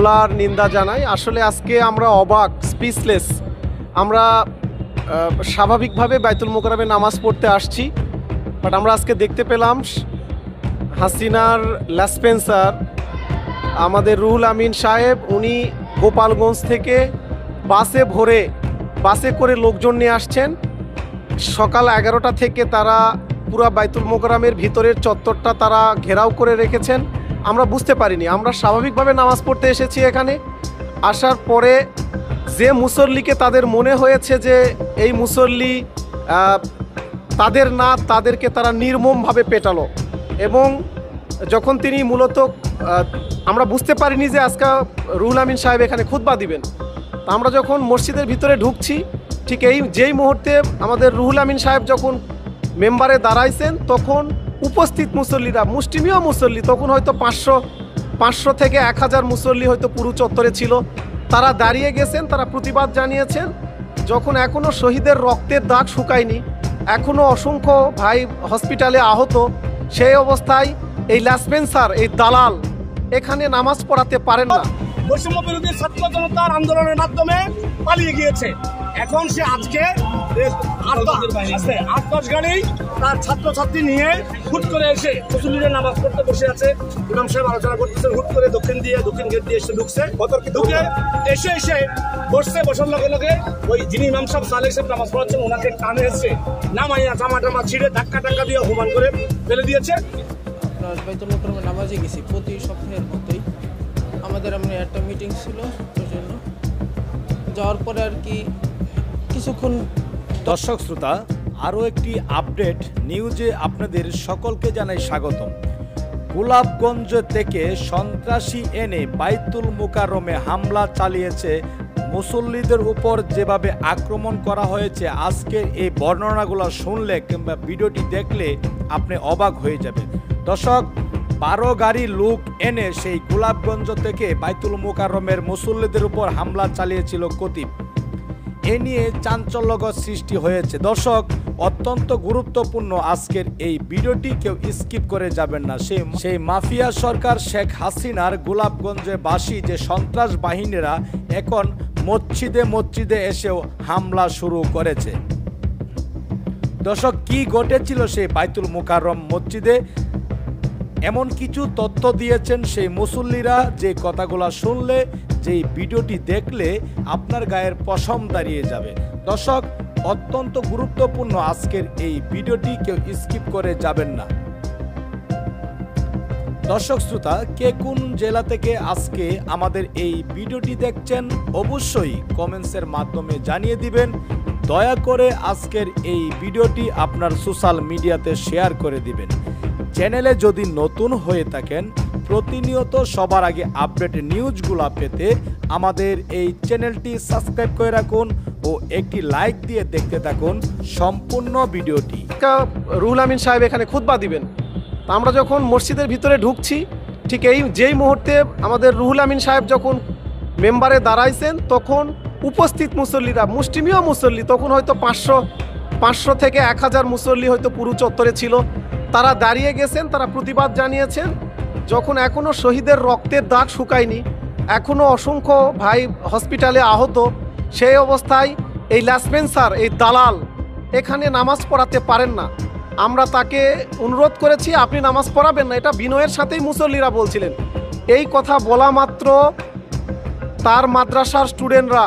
হামলার নিন্দা জানাই। আসলে আজকে আমরা অবাক, স্পিচলেস। আমরা স্বাভাবিকভাবে বাইতুল মোকাররমে নামাজ পড়তে আসছি, বাট আমরা আজকে দেখতে পেলাম হাসিনার লেসপেন্সার আমাদের রুহুল আমিন সাহেব উনি গোপালগঞ্জ থেকে বাসে করে লোকজন নিয়ে আসছেন। সকাল 11টা থেকে তারা পুরা বাইতুল মোকাররমের ভিতরের চত্বরটা তারা ঘেরাও করে রেখেছেন। আমরা বুঝতে পারিনি, আমরা স্বাভাবিকভাবে নামাজ পড়তে এসেছি। এখানে আসার পরে যে মুসল্লিকে তাদের মনে হয়েছে যে এই মুসল্লি তাদের না, তাদেরকে তারা নির্মমভাবে পেটালো। এবং যখন তিনি মূলত আমরা বুঝতে পারিনি যে আজকে রুহুল আমিন সাহেব এখানে খুতবা দিবেন। তা আমরা যখন মসজিদের ভিতরে ঢুকছি, ঠিক যেই মুহূর্তে আমাদের রুহুল আমিন সাহেব যখন মেম্বারে দাঁড়াইছেন, তখন উপস্থিত মুসল্লিরা, মুষ্টিমেয় মুসল্লি, তখন হয়তো 500 থেকে 1000 মুসল্লি হয়তো পুরো চত্বরে ছিল। তারা দাঁড়িয়ে গেছেন, তারা প্রতিবাদ জানিয়েছেন। যখন এখনও শহীদের রক্তের দাগ শুকায়নি, এখনও অসংখ্য ভাই হসপিটালে আহত, সেই অবস্থায় এই লেসপেন্সার, এই দালাল এখানে নামাজ পড়াতে পারেন না। বৈষম্য বিরোধী ছাত্র জনতার আন্দোলনের মাধ্যমে পালিয়ে গিয়েছে। এখন সে আজকে 8-10 গাড়ি তার ছাত্রছাত্রী নিয়ে হুট করে এসে মুসল্লিদের নামাজ পড়তে বসে আছে। ইমাম সাহেব আলোচনা করতেছেন, হুট করে দক্ষিণ গেট দিয়ে এসে ঢুকছে। এসে বসছে। বসার লগে লগে ওই যিনি ইমাম সাহেব সালেহ সাহেব নামাজ পড়াচ্ছেন ওনাকে টানে এসছে, নামাইয়া জামা ছিঁড়ে ধাক্কা দিয়ে অপমান করে ফেলে দিয়েছে। আপনার বাইতুল মোকাররমে নামাজে গেছি প্রতি সপ্তাহের মতোই। আমাদের একটা মিটিং ছিল, ওই জন্য যাওয়ার পরে আর কি কিছুক্ষণ। দর্শক শ্রোতা, আরও একটি আপডেট নিউজে আপনাদের সকলকে জানাই স্বাগতম। গোলাপগঞ্জ থেকে সন্ত্রাসী এনে বাইতুল মোকাররমে হামলা চালিয়েছে, মুসল্লিদের উপর যেভাবে আক্রমণ করা হয়েছে, আজকের এই বর্ণনাগুলো শুনলে কিংবা ভিডিওটি দেখলে আপনি অবাক হয়ে যাবেন। দর্শক, 12 গাড়ি লোক এনে সেই গোলাপগঞ্জ থেকে বাইতুল মোকাররমের মুসল্লিদের উপর হামলা চালিয়েছিল কতিব। এ নিয়ে চাঞ্চল্যকর সৃষ্টি হয়েছে। দর্শক, অত্যন্ত গুরুত্বপূর্ণ আজকের এই ভিডিওটি, কেউ স্কিপ করে যাবেন না। সেই মাফিয়া সরকার শেখ হাসিনার গোলাপগঞ্জে বাসী যে সন্ত্রাস বাহিনীরা এখন মসজিদে এসেও হামলা শুরু করেছে। দর্শক, কি ঘটেছিল সেই বাইতুল মোকাররম মসজিদে, এমন কিছু তথ্য দিয়েছেন সেই মুসল্লিরা, যে কথাগুলো শুনলে, যেই ভিডিওটি দেখলে আপনার গায়ের পশম দাঁড়িয়ে যাবে। দর্শক, অত্যন্ত গুরুত্বপূর্ণ আজকের এই ভিডিওটি, কেউ স্কিপ করে যাবেন না। দর্শক শ্রোতা, কে কোন জেলা থেকে আজকে আমাদের এই ভিডিওটি দেখছেন অবশ্যই কমেন্টসের মাধ্যমে জানিয়ে দিবেন। দয়া করে আজকের এই ভিডিওটি আপনার সোশ্যাল মিডিয়াতে শেয়ার করে দিবেন। চ্যানেলে যদি নতুন হয়ে থাকেন, প্রতিনিয়ত সবার আগে আপডেট নিউজগুলো পেতে আমাদের এই চ্যানেলটি সাবস্ক্রাইব করে রাখুন ও একটি লাইক দিয়ে দেখতে থাকুন সম্পূর্ণ ভিডিওটি। রুহুল আমিন সাহেব এখানে খুতবা দিবেন। তা আমরা যখন মসজিদের ভিতরে ঢুকছি, ঠিক যেই মুহূর্তে আমাদের রুহুল আমিন সাহেব যখন মেম্বারে দাঁড়াইছেন, তখন উপস্থিত মুসল্লিরা, মুষ্টিমেয় মুসল্লি, তখন হয়তো 500 থেকে 1000 মুসল্লি হয়তো পুরো চত্বরে ছিল। তারা দাঁড়িয়ে গেছেন, তারা প্রতিবাদ জানিয়েছেন। যখন এখনও শহীদের রক্তের দাগ শুকায়নি, এখনও অসংখ্য ভাই হসপিটালে আহত, সেই অবস্থায় এই লেসপেন্সার, এই দালাল এখানে নামাজ পড়াতে পারেন না। আমরা তাকে অনুরোধ করেছি, আপনি নামাজ পড়াবেন না। এটা বিনয়ের সাথেই মুসল্লিরা বলছিলেন। এই কথা বলা মাত্র তার মাদ্রাসার স্টুডেন্টরা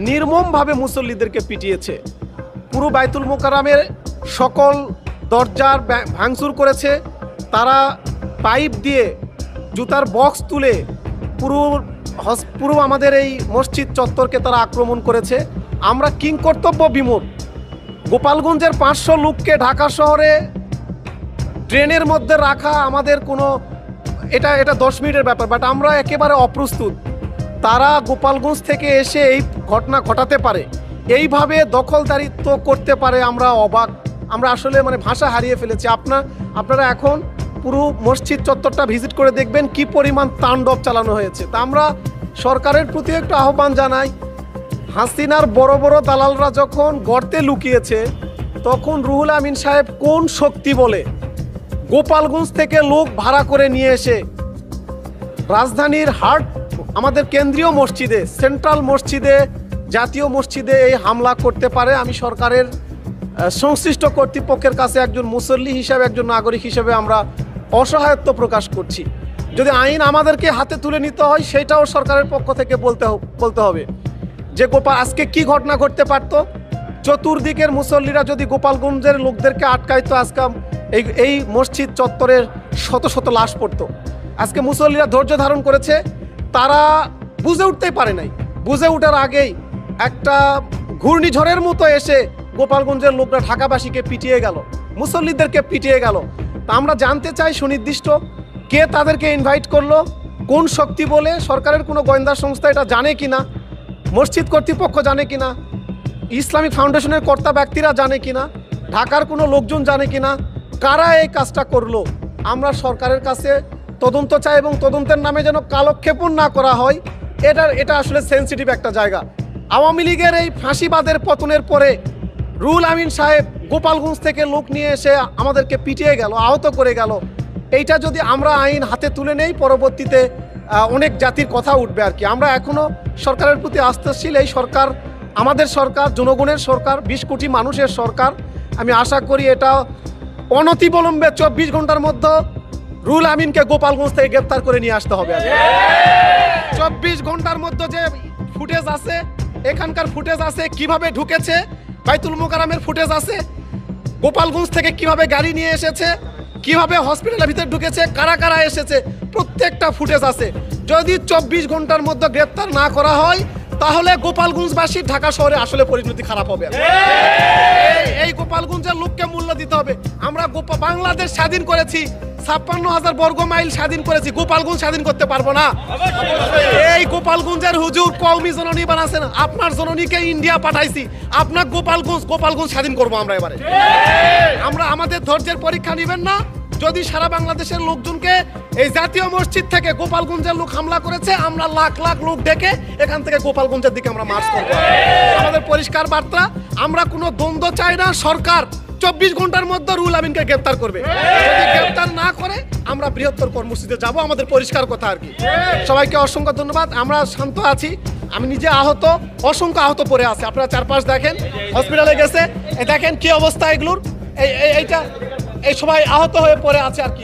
নির্মমভাবে মুসল্লিদেরকে পিটিয়েছে। পুরো বাইতুল মোকাররমের সকল দরজার ভাঙচুর করেছে। তারা পাইপ দিয়ে, জুতার বক্স তুলে পুরো আমাদের এই মসজিদ চত্বরকে তারা আক্রমণ করেছে। আমরা কিংকর্তব্য বিমূঢ়। গোপালগঞ্জের 500 লোককে ঢাকা শহরে ট্রেনের মধ্যে রাখা আমাদের কোনো, এটা 10 মিনিটের ব্যাপার, বাট আমরা একেবারে অপ্রস্তুত। তারা গোপালগঞ্জ থেকে এসে এই ঘটনা ঘটাতে পারে, এইভাবে দখলদারিত্ব করতে পারে, আমরা অবাক। আমরা আসলে ভাষা হারিয়ে ফেলেছি। আপনারা এখন পুরো মসজিদ চত্বরটা ভিজিট করে দেখবেন কি পরিমাণ তাণ্ডব চালানো হয়েছে। তা আমরা সরকারের প্রতি একটু আহ্বান জানাই, হাসিনার বড় বড় দালালরা যখন গর্তে লুকিয়েছে, তখন রুহুল আমিন সাহেব কোন শক্তি বলে গোপালগঞ্জ থেকে লোক ভাড়া করে নিয়ে এসে রাজধানীর আমাদের কেন্দ্রীয় মসজিদে, সেন্ট্রাল মসজিদে, জাতীয় মসজিদে এই হামলা করতে পারে, আমি সরকারের সংশ্লিষ্ট কর্তৃপক্ষের কাছে একজন মুসল্লি হিসাবে, একজন নাগরিক হিসাবে আমরা অসহায়ত্ব প্রকাশ করছি। যদি আইন আমাদেরকে হাতে তুলে নিতে হয় সেটাও সরকারের পক্ষ থেকে বলতে হবে যে আজকে কি ঘটনা ঘটতে পারত। চতুর্দিকের মুসল্লিরা যদি গোপালগঞ্জের লোকদেরকে আটকাইতো, আজকে এই মসজিদ চত্বরের শত শত লাশ পড়তো। আজকে মুসল্লিরা ধৈর্য ধারণ করেছে, তারা বুঝে উঠতেই পারে নাই। বুঝে ওঠার আগেই একটা ঘূর্ণিঝড়ের মতো এসে গোপালগঞ্জের লোকরা ঢাকাবাসীকে পিটিয়ে গেল, মুসল্লিদেরকে পিটিয়ে গেল। তা আমরা জানতে চাই সুনির্দিষ্ট কে তাদেরকে ইনভাইট করলো, কোন শক্তি বলে, সরকারের কোনো গোয়েন্দা সংস্থা এটা জানে কিনা, মসজিদ কর্তৃপক্ষ জানে কিনা, ইসলামিক ফাউন্ডেশনের কর্তা ব্যক্তিরা জানে কিনা, ঢাকার কোনো লোকজন জানে কিনা, কারা এই কাজটা করলো। আমরা সরকারের কাছে তদন্ত চাই এবং তদন্তের নামে যেন কালক্ষেপণ না করা হয়। এটা আসলে সেনসিটিভ একটা জায়গা। আওয়ামী লীগের এই ফাঁসিবাদের পতনের পরে রুহুল আমিন সাহেব গোপালগঞ্জ থেকে লোক নিয়ে এসে আমাদেরকে পিটিয়ে গেল, আহত করে গেল। এইটা যদি আমরা আইন হাতে তুলে নেই, পরবর্তীতে অনেক জাতির কথা উঠবে আর কি। আমরা এখনও সরকারের প্রতি আস্থাশীল। এই সরকার আমাদের সরকার, জনগণের সরকার, 20 কোটি মানুষের সরকার। আমি আশা করি এটা অনতিবিলম্বে 24 ঘন্টার মধ্যে রুহুল আমিনকে গোপালগঞ্জ থেকে গ্রেপ্তার করে নিয়ে আসতে হবে। 24 ঘন্টার মধ্যে যে ফুটেজ আছে, এখানকার ফুটেজ আছে, কিভাবে ঢুকেছে, বাইতুল মোকাররমের ফুটেজ আছে, গোপালগঞ্জ থেকে কিভাবে গাড়ি নিয়ে এসেছে, কিভাবে হসপিটালের ভিতরে ঢুকেছে, কারা কারা এসেছে, প্রত্যেকটা ফুটেজ আছে। যদি 24 ঘন্টার মধ্যে গ্রেপ্তার না করা হয় তাহলে গোপালগঞ্জবাসী ঢাকা শহরে আসলে পরিণতি খারাপ হবে। এই গোপালগঞ্জের লোককে মূল্য দিতে হবে। আমরা বাংলাদেশ স্বাধীন করেছি, 56,000 বর্গ মাইল স্বাধীন করেছি, গোপালগঞ্জ স্বাধীন করতে পারবো না। এই গোপালগঞ্জের হুজুর কওমি জননী বানাছেন, আপনার জননীকে ইন্ডিয়া পাঠাইছি, আপনার গোপালগঞ্জ স্বাধীন করবো আমরা এবারে। আমরা আমাদের ধৈর্যের পরীক্ষা নেবেন না। যদি সারা বাংলাদেশের লোকজনকে এই জাতীয় মসজিদ থেকে গোপালগঞ্জের লোক হামলা করেছে, আমরা লাখ লাখ লোক ডেকে এখান থেকে গোপালগঞ্জের দিকে আমরা মার্চ করবো। আমাদের পরিষ্কার বার্তা, আমরা কোনো দ্বন্দ্ব চাই না। সরকার 24 ঘন্টার মধ্যে রুহুল আমিনকে গ্রেপ্তার করবে। যদি গ্রেপ্তার না করে আমরা বৃহত্তর কর্মসূচিতে যাব, আমাদের পরিষ্কার কথা আর কি। সবাইকে অসংখ্য ধন্যবাদ। আমরা শান্ত আছি। আমি নিজে আহত, অসংখ্য আহত পড়ে আছে। আপনারা চারপাশ দেখেন, হসপিটালে গেছে, দেখেন কি অবস্থা এগুলোর। এই সবাই আহত হয়ে পড়ে আছে আর কি,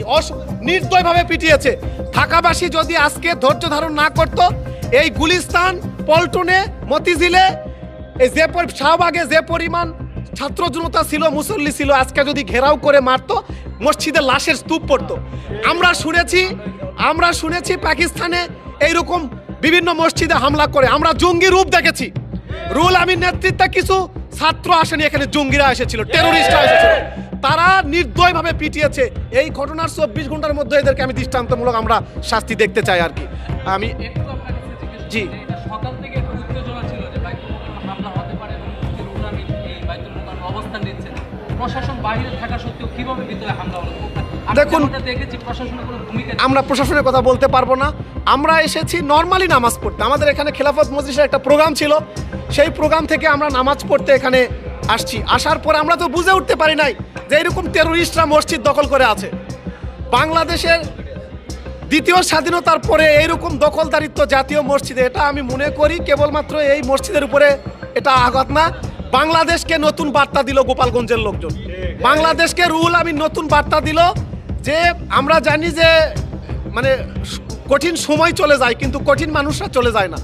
নির্দয়ভাবে পিটিয়েছে। ঢাকাবাসী যদি আজকে ধৈর্য ধারণ না করত, এই গুলিস্তান, পল্টনে, মতিঝিলে, এই শাহবাগে যে পরিমাণ ছাত্র জনতা ছিল, মুসল্লি ছিল, আজকে যদি ঘেরাও করে মারতো, মসজিদে লাশের স্তূপ পড়তো। আমরা শুনেছি পাকিস্তানে এইরকম বিভিন্ন মসজিদে হামলা করে, আমরা জঙ্গি রূপ দেখেছি। রুহুল আমিন নেতৃত্বে কিছু ছাত্র আসেনি, এখানে জঙ্গিরা এসেছিল, টেরোরিস্টরা এসেছিল, তারা নির্দয়ভাবে পিটিয়েছে। এই ঘটনার 24 ঘন্টার মধ্যে এদেরকে আমি দৃষ্টান্তমূলক আমরা শাস্তি দেখতে চাই আর কি। আমি জি সকাল থেকে একটা উত্তেজনা ছিল যে বাইতুল মোকাররমে হামলা হতে পারে এবং রুহুল আমিন এই বাইতুল মোকাররমে অবস্থান নিচ্ছে। প্রশাসন বাইরে থাকা সত্ত্বেও কিভাবে ভিতরে হামলা হলো? দেখুন, দেখেছি প্রশাসনের কোনো ভূমিকা। আমরা প্রশাসনের কথা বলতে পারবো না। আমরা এসেছি নর্মালি নামাজ পড়তে। আমাদের এখানে খেলাফত মজলিসের একটা প্রোগ্রাম ছিল, সেই প্রোগ্রাম থেকে আমরা নামাজ পড়তে এখানে আসছি। আসার পরে আমরা তো বুঝে উঠতে পারি নাই যে এরকম টেরোরিস্টরা মসজিদ দখল করে আছে। বাংলাদেশের দ্বিতীয় স্বাধীনতার পরে এইরকম দখলদারিত্ব জাতীয় মসজিদে, এটা আমি মনে করি কেবলমাত্র এই মসজিদের উপরে এটা আঘাত না, বাংলাদেশকে নতুন বার্তা দিল গোপালগঞ্জের লোকজন। বাংলাদেশকে রুহুল আমিন নতুন বার্তা দিল যে আমরা জানি যে মানে কঠিন সময় চলে যায়, কিন্তু কঠিন মানুষরা চলে যায় না।